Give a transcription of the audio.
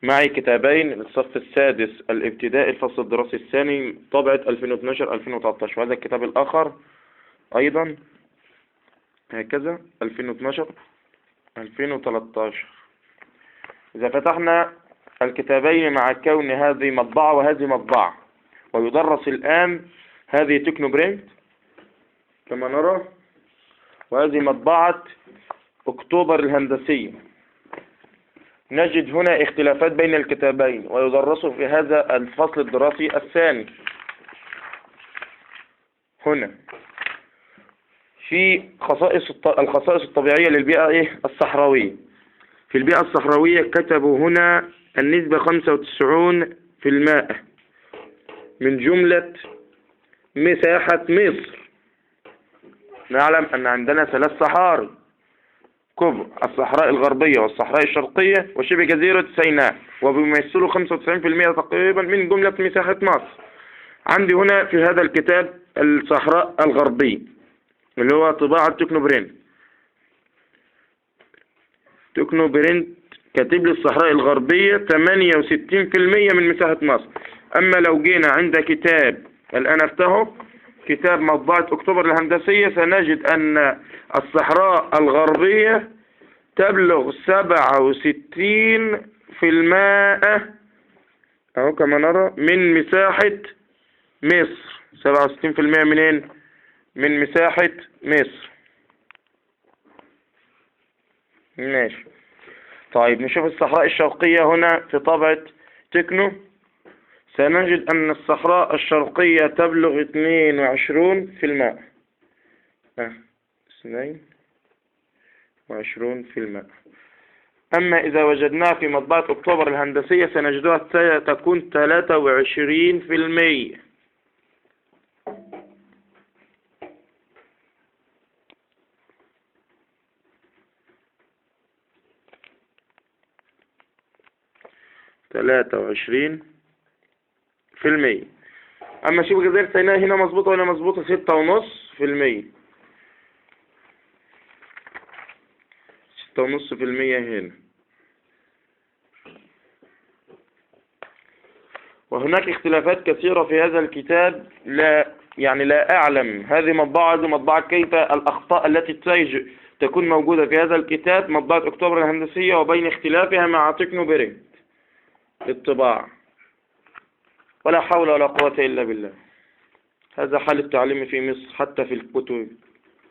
معي كتابين للصف السادس الابتدائي الفصل الدراسي الثاني طبعة 2012-2013، وهذا الكتاب الآخر أيضا هكذا 2012-2013. إذا فتحنا الكتابين مع كون هذه مطبعة وهذه مطبعة ويدرس الآن، هذه تكنو برينت كما نرى، وهذه مطبعة أكتوبر الهندسية. نجد هنا اختلافات بين الكتابين ويدرس في هذا الفصل الدراسي الثاني. هنا في الخصائص الطبيعية للبيئة الصحراوية. في البيئة الصحراوية كتبوا هنا النسبة 95% من جملة مساحة مصر. نعلم أن عندنا 3 صحاري كبرى: الصحراء الغربية والصحراء الشرقية وشبه جزيرة سيناء، وبيمثلوا 95% تقريبا من جملة مساحة مصر. عندي هنا في هذا الكتاب الصحراء الغربية اللي هو طباعة تكنو برينت كاتب لي الصحراء الغربية 68% من مساحة مصر. أما لو جينا عند كتاب الآن افتحه، كتاب مطبعة أكتوبر الهندسية، سنجد أن الصحراء الغربية تبلغ 67% أهو كما نرى من مساحة مصر. 67% منين؟ من مساحة مصر. ماشي. طيب نشوف الصحراء الشرقية هنا في طبعة تكنو. سنجد أن الصحراء الشرقية تبلغ 22%. 22%. أما إذا وجدناها في مطبعة أكتوبر الهندسية سنجدها ستكون 23%. أما شبه جزيرة سيناء هنا مظبوطة ولا مظبوطة؟ 6.5%. 6.5% هنا. وهناك اختلافات كثيرة في هذا الكتاب، لا أعلم هذه مطبعة كيف الأخطاء التي تكون موجودة في هذا الكتاب مطبعة أكتوبر الهندسية وبين اختلافها مع تكنو برينت للطباعة. ولا حول ولا قوة إلا بالله. هذا حال التعليم في مصر حتى في الكتب.